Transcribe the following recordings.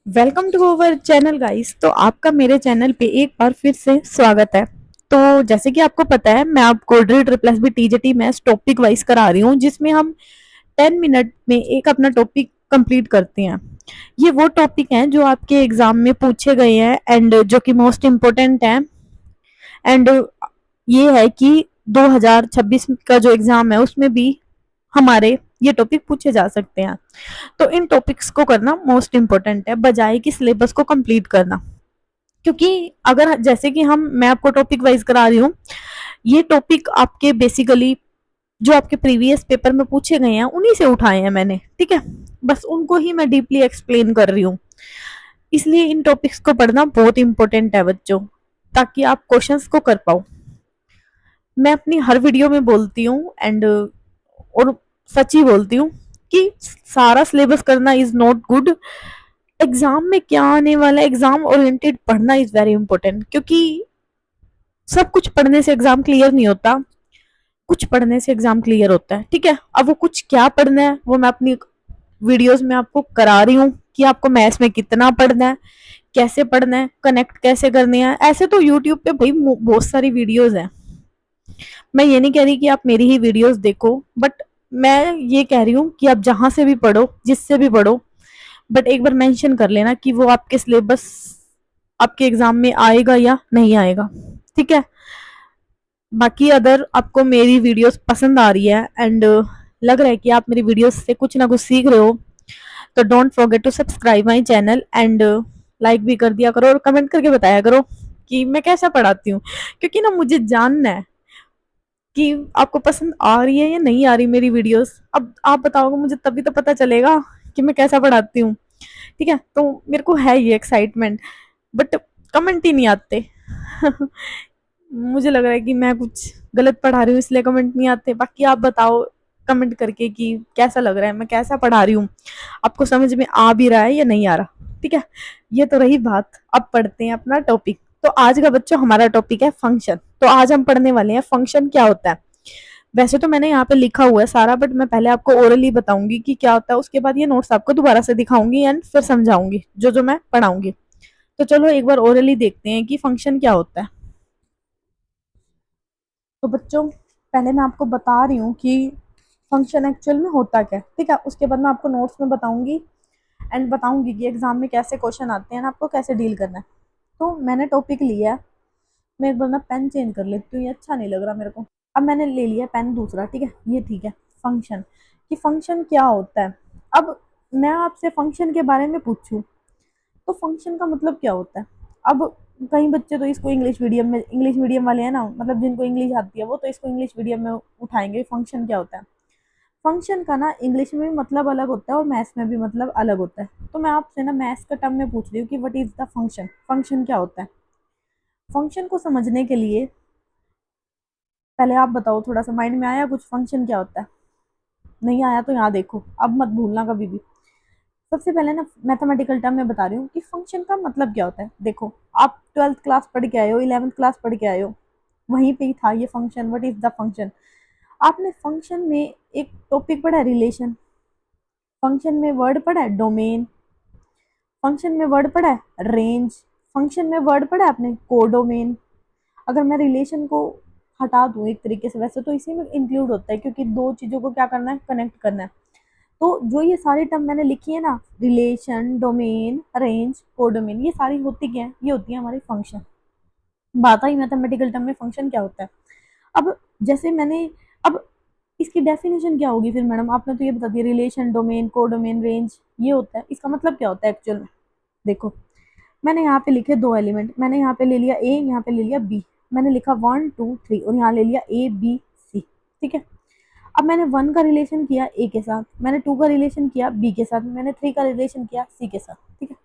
Welcome to our channel guys. तो आपका मेरे चैनल पे एक बार फिर से स्वागत है। तो जैसे कि आपको पता है, मैं आपको drill triple S B TJT maths topic wise करा रही हूँ, जिसमें हम 10 मिनट में एक अपना टॉपिक कंप्लीट करते हैं। ये वो टॉपिक हैं जो आपके एग्जाम में पूछे गए हैं एंड जो कि मोस्ट इम्पोर्टेंट है। एंड ये है कि 2026 का जो एग्जाम है उसमें भी हमारे ये टॉपिक पूछे जा सकते हैं। तो इन टॉपिक्स को करना मोस्ट इम्पोर्टेंट है, बजाय कि सिलेबस को कंप्लीट करना। क्योंकि अगर जैसे कि मैं आपको टॉपिक वाइज करा रही हूँ, ये टॉपिक आपके बेसिकली जो आपके प्रीवियस पेपर में पूछे गए हैं उन्हीं से उठाए हैं मैंने, ठीक है। बस उनको ही मैं डीपली एक्सप्लेन कर रही हूँ। इसलिए इन टॉपिक्स को पढ़ना बहुत इंपॉर्टेंट है बच्चों, ताकि आप क्वेश्चंस को कर पाओ। मैं अपनी हर वीडियो में बोलती हूँ एंड और सच ही बोलती हूँ कि सारा सिलेबस करना इज नॉट गुड। एग्जाम में क्या आने वाला है, एग्जाम ओरिएंटेड पढ़ना इज वेरी इंपॉर्टेंट। क्योंकि सब कुछ पढ़ने से एग्जाम क्लियर नहीं होता, कुछ पढ़ने से एग्जाम क्लियर होता है, ठीक है। अब वो कुछ क्या पढ़ना है वो मैं अपनी वीडियोस में आपको करा रही हूँ कि आपको मैथ्स में कितना पढ़ना है, कैसे पढ़ना है, कनेक्ट कैसे करनी है। ऐसे तो यूट्यूब पे भाई बहुत सारी वीडियोस हैं। मैं ये नहीं कह रही कि आप मेरी ही वीडियोस देखो, बट मैं ये कह रही हूँ कि आप जहां से भी पढ़ो, जिससे भी पढ़ो, बट एक बार मेंशन कर लेना कि वो आपके सिलेबस आपके एग्जाम में आएगा या नहीं आएगा, ठीक है। बाकी अगर आपको मेरी वीडियोस पसंद आ रही है एंड लग रहा है कि आप मेरी वीडियोस से कुछ ना कुछ सीख रहे हो, तो don't forget to subscribe my channel and like भी कर दिया करो और कमेंट करके बताया करो कि मैं कैसा पढ़ाती हूँ। क्योंकि ना मुझे जानना है कि आपको पसंद आ रही है या नहीं आ रही मेरी वीडियोस। अब आप बताओगे मुझे तभी तो पता चलेगा कि मैं कैसा पढ़ाती हूँ, ठीक है। तो मेरे को है ये एक्साइटमेंट, बट कमेंट ही नहीं आते। मुझे लग रहा है कि मैं कुछ गलत पढ़ा रही हूँ इसलिए कमेंट नहीं आते। बाकी आप बताओ कमेंट करके कि कैसा लग रहा है, मैं कैसा पढ़ा रही हूँ, आपको समझ में आ भी रहा है या नहीं आ रहा, ठीक है। ये तो रही बात, अब पढ़ते हैं अपना टॉपिक। तो आज का बच्चों हमारा टॉपिक है फंक्शन। तो आज हम पढ़ने वाले हैं फंक्शन क्या होता है। वैसे तो मैंने यहाँ पे लिखा हुआ है सारा, बट मैं पहले आपको ओरली बताऊंगी कि क्या होता है, उसके बाद ये नोट्स आपको दोबारा से दिखाऊंगी एंड फिर समझाऊंगी जो जो मैं पढ़ाऊंगी। तो चलो एक बार ओरली देखते हैं कि फंक्शन क्या होता है। तो बच्चों पहले मैं आपको बता रही हूँ कि फंक्शन एक्चुअल में होता क्या है, ठीक है। उसके बाद मैं आपको नोट्स में बताऊंगी एंड बताऊंगी कि एग्जाम में कैसे क्वेश्चन आते हैं, आपको कैसे डील करना है। तो मैंने टॉपिक लिया है, मैं एक बार ना पेन चेंज कर लेती हूँ, ये अच्छा नहीं लग रहा मेरे को। अब मैंने ले लिया पेन दूसरा, ठीक है, ये ठीक है। फंक्शन, कि फंक्शन क्या होता है। अब मैं आपसे फंक्शन के बारे में पूछूं तो फंक्शन का मतलब क्या होता है। अब कई बच्चे तो इसको इंग्लिश मीडियम में, इंग्लिश मीडियम वाले हैं ना, मतलब जिनको इंग्लिश आती है वो तो इसको इंग्लिश मीडियम में उठाएंगे फंक्शन क्या होता है। फंक्शन का ना इंग्लिश में भी मतलब अलग होता है और मैथ्स में भी मतलब अलग होता है। तो मैं आपसे ना मैथ्स का टर्म में पूछ रही हूँ कि what is the function, function क्या होता है। फंक्शन को समझने के लिए पहले आप बताओ, थोड़ा सा माइंड में आया कुछ फंक्शन क्या होता है। नहीं आया तो यहाँ देखो, अब मत भूलना कभी भी। सबसे पहले ना मैथमेटिकल टर्म में बता रही हूँ कि फंक्शन का मतलब क्या होता है। देखो, आप 12th क्लास पढ़ के आए हो, 11th क्लास पढ़ के आए हो, वहीं पे ही था ये function, what is the function. आपने फंक्शन में एक टॉपिक पढ़ा है रिलेशन, फंक्शन में वर्ड पढ़ा है डोमेन, फंक्शन में वर्ड पढ़ा है रेंज, फंक्शन में वर्ड पढ़ा है आपने कोडोमेन। अगर मैं रिलेशन को हटा दूं एक तरीके से, वैसे तो इसी में इंक्लूड होता है क्योंकि दो चीजों को क्या करना है, कनेक्ट करना है। तो जो ये सारी टर्म मैंने लिखी है ना, रिलेशन, डोमेन, रेंज, कोडोमेन, ये सारी होती क्या है, ये होती है हमारी फंक्शन। बात आई मैथमेटिकल टर्म में फंक्शन क्या होता है। अब जैसे मैंने, अब इसकी डेफिनेशन क्या होगी फिर मैडम, आपने तो ये बता दिया रिलेशन, डोमेन, कोडोमेन, रेंज, ये होता है। इसका मतलब क्या होता है एक्चुअल में। देखो, मैंने यहाँ पे लिखे दो एलिमेंट, मैंने यहाँ पे ले लिया ए, यहाँ पे ले लिया बी। मैंने लिखा 1 2 3 और यहाँ ले लिया ए बी सी, ठीक है। अब मैंने 1 का रिलेशन किया ए के साथ, मैंने 2 का रिलेशन किया बी के साथ, मैंने 3 का रिलेशन किया सी के साथ, ठीक है।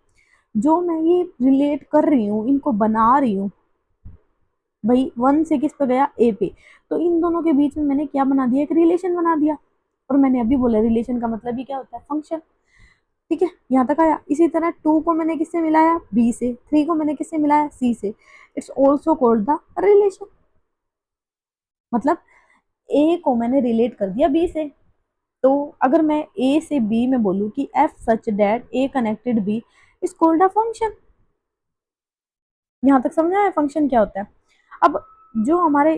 जो मैं ये रिलेट कर रही हूँ, इनको बना रही हूँ, भाई 1 से किस पे गया, ए पे, तो इन दोनों के बीच में मैंने क्या बना दिया, एक रिलेशन बना दिया। और मैंने अभी बोला रिलेशन का मतलब ही क्या होता है, फंक्शन, ठीक है। यहाँ तक आया। इसी तरह 2 को मैंने किससे मिलाया, बी से, 3 को मैंने किससे मिलाया, सी से। It's also called the relation. मतलब ए को मैंने रिलेट कर दिया बी से। तो अगर मैं ए से बी में बोलूँ कि f such that A connected B, is called a function. यहाँ तक समझ आया फंक्शन क्या होता है। अब जो हमारे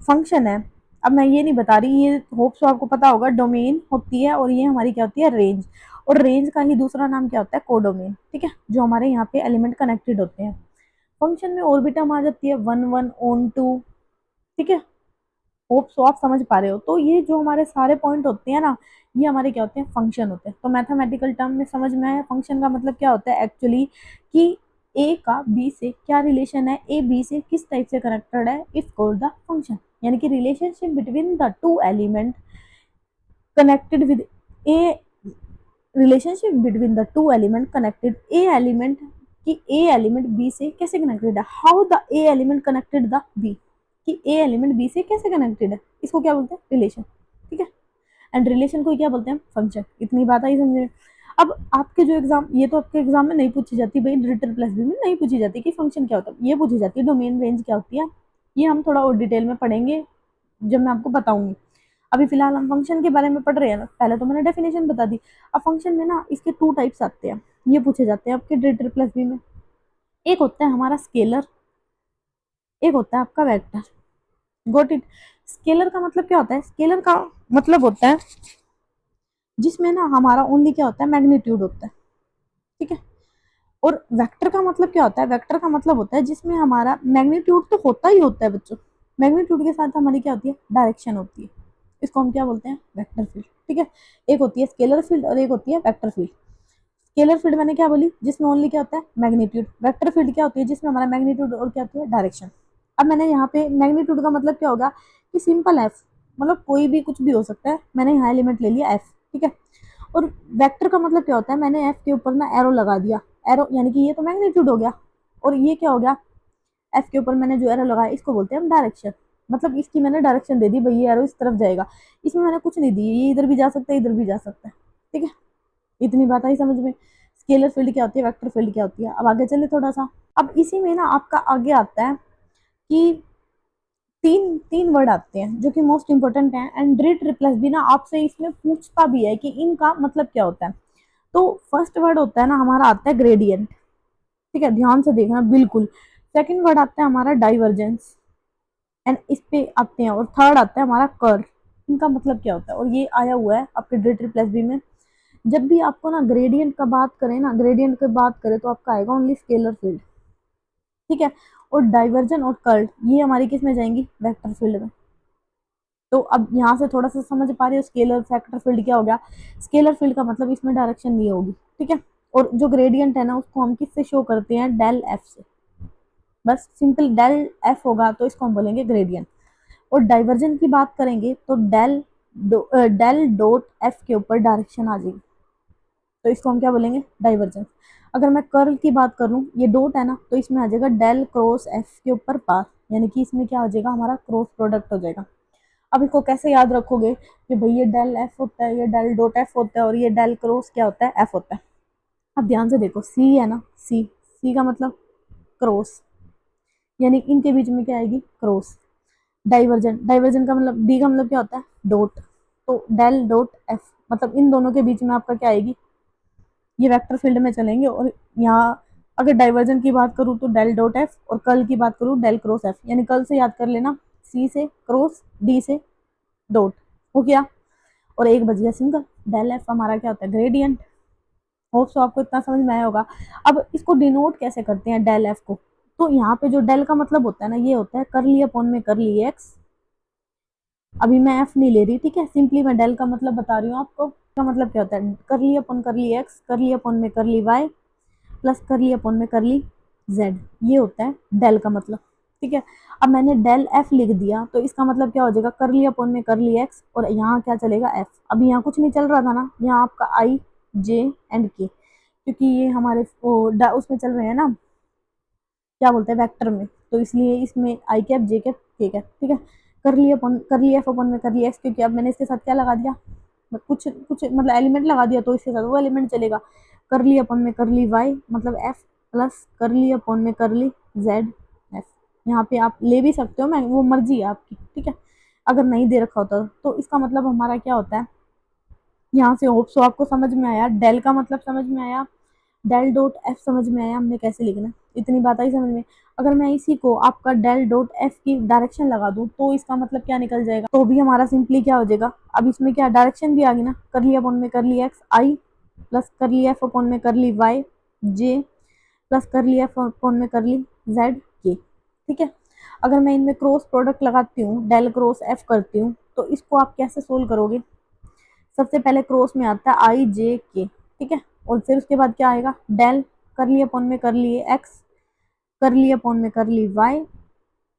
फंक्शन है, अब मैं ये नहीं बता रही, ये होप सो आपको पता होगा, डोमेन होती है और ये हमारी क्या होती है, रेंज। और रेंज का ही दूसरा नाम क्या होता है, कोडोमेन। ठीक है, जो हमारे यहाँ पे एलिमेंट कनेक्टेड होते हैं। फंक्शन में और भी टर्म आ जाती है, वन वन, ऑन टू। ठीक है, होप सो आप समझ पा रहे हो। तो ये जो हमारे सारे पॉइंट होते हैं ना, ये हमारे क्या होते हैं, फंक्शन होते हैं। तो मैथमेटिकल टर्म में समझ में आया फंक्शन का मतलब क्या होता है एक्चुअली, कि ए का बी से क्या रिलेशन है, ए बी से किस टाइप से कनेक्टेड है, इज कॉल्ड द फंक्शन। यानी कि relationship between the two element connected with A, relationship between the two element connected A element, कि ए एलिमेंट बी से कैसे कनेक्टेड है, how the A element connected the B, कि A element B से कैसे connected है, इसको क्या बोलते हैं, रिलेशन। ठीक है, एंड रिलेशन को क्या बोलते हैं, फंक्शन। इतनी बात आई समझे। अब आपके जो एग्जाम, ये तो आपके एग्जाम में नहीं पूछी जाती भाई, डिरिचलेट प्लस बी में नहीं पूछी जाती कि फंक्शन क्या होता है, ये पूछी जाती है डोमेन रेंज क्या होती है। ये हम थोड़ा और डिटेल में पढ़ेंगे जब मैं आपको बताऊंगी। अभी फिलहाल हम फंक्शन के बारे में पढ़ रहे हैं ना, पहले तो मैंने डेफिनेशन बता दी। अब फंक्शन में ना इसके टू टाइप्स आते हैं, ये पूछे जाते हैं आपके डिरिचलेट प्लस बी में। एक होता है हमारा स्केलर, एक होता है आपका वेक्टर। Got it. स्केलर का मतलब क्या होता है, स्केलर का मतलब होता है जिसमें ना हमारा ओनली क्या होता है, मैग्नीट्यूड होता है। ठीक है, और वेक्टर का मतलब क्या होता है, वेक्टर का मतलब होता है जिसमें हमारा मैग्नीट्यूड तो होता ही होता है बच्चों, मैग्नीट्यूड के साथ हमारी क्या होती है, डायरेक्शन होती है। इसको हम क्या बोलते हैं, वेक्टर फील्ड। ठीक है, एक होती है स्केलर फील्ड और एक होती है वेक्टर फील्ड। स्केलर फील्ड मैंने क्या बोली, जिसमें ओनली क्या होता है, मैग्नीट्यूड। वेक्टर फील्ड क्या होती है, जिसमें हमारा मैग्नीट्यूड और क्या होती है, डायरेक्शन। अब मैंने यहाँ पे मैग्नीट्यूड का मतलब क्या होगा, कि सिंपल एफ, मतलब कोई भी कुछ भी हो सकता है, मैंने यहाँ एलिमेंट ले लिया एफ। ठीक है, और वेक्टर का मतलब क्या होता है, मैंने एफ के ऊपर ना एरो लगा दिया, एरो यानी कि ये तो मैग्नीट्यूड हो गया, और ये क्या हो गया, एफ के ऊपर मैंने जो एरो लगाया इसको बोलते हैं हम डायरेक्शन। मतलब इसकी मैंने डायरेक्शन दे दी भाई, ये एरो इस तरफ जाएगा, इसमें मैंने कुछ नहीं दी, ये इधर भी जा सकता है इधर भी जा सकता है। ठीक है, इतनी बात आई समझ में। स्केलर फील्ड क्या होती है, वेक्टर फील्ड क्या होती है। अब आगे चले थोड़ा सा। अब इसी में ना आपका आगे आता है कि तीन तीन वर्ड आते हैं जो कि मोस्ट इंपॉर्टेंट है, एंड डिरिचलेट प्लस भी ना आपसे इसमें पूछता भी है कि इनका मतलब क्या होता है। तो फर्स्ट वर्ड होता है ना हमारा, आता है ग्रेडियंट। ठीक है, ध्यान से देखना बिल्कुल। सेकंड वर्ड आता है हमारा डाइवर्जेंस, एंड इस पे आते हैं, और थर्ड आता है हमारा कर्ल। इनका मतलब क्या होता है, और ये आया हुआ है आपके डिरिचलेट प्लस बी में। जब भी आपको ना ग्रेडियंट का बात करें ना, ग्रेडियंट की बात करें तो आपका आएगा ओनली स्केलर फील्ड। ठीक है, और डाइवर्जन और कर्ल ये हमारी किस में जाएंगी, वेक्टर फील्ड में। तो अब यहाँ से थोड़ा सा समझ पा रहे हो, स्केलर वेक्टर फील्ड क्या हो गया। स्केलर फील्ड का मतलब इसमें डायरेक्शन नहीं होगी। ठीक है, और जो ग्रेडियंट है ना उसको हम किससे शो करते हैं, डेल एफ से। बस सिंपल डेल एफ होगा तो इसको हम बोलेंगे ग्रेडियंट। और डाइवर्जन की बात करेंगे तो डेल डॉट एफ के ऊपर डायरेक्शन आ जाएगी, तो इसको हम क्या बोलेंगे, डाइवर्जेंस। अगर मैं कर्ल की बात करूं, ये डॉट है ना, तो इसमें आ जाएगा डेल क्रॉस एफ के ऊपर पार, यानी कि इसमें क्या हो जाएगा, हमारा क्रॉस प्रोडक्ट हो जाएगा। अब इसको कैसे याद रखोगे कि भाई ये डेल एफ होता है, ये डेल डॉट एफ होता है, और ये डेल क्रॉस क्या होता है, एफ होता है। अब ध्यान से देखो, सी है ना, सी सी का मतलब क्रॉस, यानी इनके बीच में क्या आएगी, क्रॉस। डाइवर्जन, डाइवर्जन का मतलब, डी का मतलब क्या होता है, डॉट। तो डेल डॉट एफ, मतलब इन दोनों के बीच में आपका क्या आएगी, ये वेक्टर फील्ड में चलेंगे। और यहाँ अगर डाइवर्जन की बात करूँ तो डेल डॉट एफ, और कर्ल की बात करूँ डेल क्रॉस एफ, यानी कर्ल से याद कर लेना, सी से क्रॉस, डी से डॉट, हो गया। और एक बच गया सिंगल, डेल एफ हमारा क्या होता है, ग्रेडियंट। होप सो आपको इतना समझ में आया होगा। अब इसको डिनोट कैसे करते हैं डेल एफ को, तो यहाँ पे जो डेल का मतलब होता है ना, ये होता है करली अपॉन में करली एक्स। अभी मैं एफ नहीं ले रही, ठीक है, सिंपली मैं डेल का मतलब बता रही हूँ आपको। का मतलब क्या होता है, करली अपॉन करली एक्स, करली अपॉन में करली वाई, प्लस करली अपॉन में करली जेड, ये होता है डेल का मतलब। ठीक है, अब मैंने डेल एफ लिख दिया तो इसका मतलब क्या हो जाएगा, करली अपॉन में करली एक्स, और यहाँ क्या चलेगा, एफ। अभी यहाँ कुछ नहीं चल रहा था ना, यहाँ आपका आई जे एंड के, क्योंकि ये हमारे उसमें चल रहे हैं ना, क्या बोलते हैं, वेक्टर में, तो इसलिए इसमें आई कैप जे कैप के कैप। ठीक है, करली अपन करली एफ अपन में करली एक्स, क्योंकि अब मैंने इसके साथ क्या लगा दिया, कुछ कुछ मतलब एलिमेंट लगा दिया, तो इसके साथ वो एलिमेंट चलेगा। करली अपन में करली वाई मतलब एफ, प्लस करली अपन में करली जेड एफ। यहाँ पे आप ले भी सकते हो, मैं वो मर्जी है आपकी। ठीक है, अगर नहीं दे रखा होता तो इसका मतलब हमारा क्या होता है, यहाँ से होप सो आपको समझ में आया, डेल का मतलब समझ में आया, डेल डॉट एफ समझ में आया हमने कैसे लिखना है? इतनी बात आई समझ में। अगर मैं इसी को आपका डेल डॉट एफ की डायरेक्शन लगा दूं तो इसका मतलब क्या निकल जाएगा, तो भी हमारा सिंपली क्या हो जाएगा, अब इसमें क्या डायरेक्शन भी आ गई ना, कर लिया अपॉन में कर लिया एक्स आई प्लस कर लिया एफ अपॉन में कर ली वाई जे प्लस कर लिया एफ अपॉन में कर ली जेड के। ठीक है, अगर मैं इनमें क्रॉस प्रोडक्ट लगाती हूँ, डेल क्रॉस एफ करती हूँ, तो इसको आप कैसे सोल्व करोगे? सबसे पहले क्रॉस में आता है आई जे के, ठीक है, और फिर उसके बाद क्या आएगा, डेल कर लिया अपॉन में कर लिए एक्स कर लिया अपॉन में कर ली वाई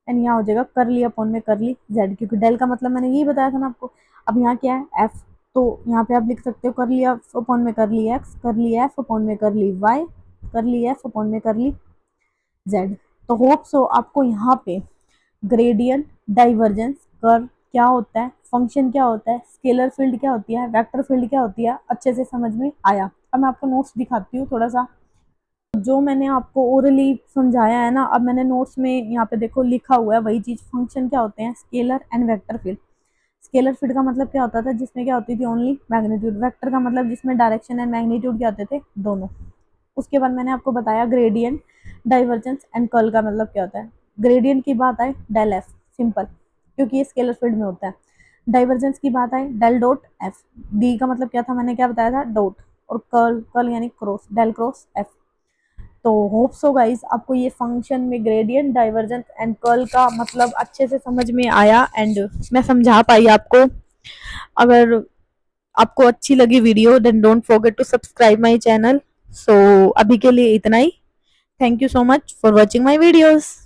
एंड यहाँ हो जाएगा कर लिया अपॉन में कर ली जेड, क्योंकि डेल का मतलब मैंने यही बताया था ना आपको। अब यहाँ क्या है एफ, तो यहाँ पे आप लिख सकते हो कर लिया अपॉन में कर ली एक्स कर ली एफ अपॉन में कर ली वाई कर ली एफ अपॉन में कर ली जेड। तो होप सो आपको यहाँ पे ग्रेडियंट, डाइवर्जेंस, कर्व क्या होता है, फंक्शन क्या होता है, स्केलर फील्ड क्या होती है, वेक्टर फील्ड क्या होती है, अच्छे से समझ में आया। अब मैं आपको नोट्स दिखाती हूँ थोड़ा सा, जो मैंने आपको ओरली समझाया है ना, अब मैंने नोट्स में यहाँ पे देखो लिखा हुआ है वही चीज, फंक्शन क्या होते हैं, scalar and vector field. Scalar field का मतलब क्या होता था, जिसमें क्या होती थी ओनली मैग्नीट्यूड, वेक्टर का मतलब जिसमें डायरेक्शन एंड मैग्नीट्यूड क्या होते थे, दोनों। उसके बाद मैंने आपको बताया ग्रेडियंट, डाइवर्जेंस एंड कर्ल का मतलब क्या होता है। ग्रेडियंट की बात आए डेल एफ, सिंपल, क्योंकि ये स्केलर फील्ड में होता है। डाइवर्जेंस की बात आए डेल डॉट एफ, डी का मतलब क्या था, मैंने क्या बताया था, डॉट, और कर्ल, कर्ल यानी क्रॉस, डेल क्रॉस एफ। तो होप सो गाइस आपको ये फंक्शन में ग्रेडियंट, डाइवर्जेंस एंड कर्ल का मतलब अच्छे से समझ में आया एंड मैं समझा पाई आपको। अगर आपको अच्छी लगी video then don't forget to subscribe my channel. So अभी के लिए इतना ही। Thank you so much for watching my videos.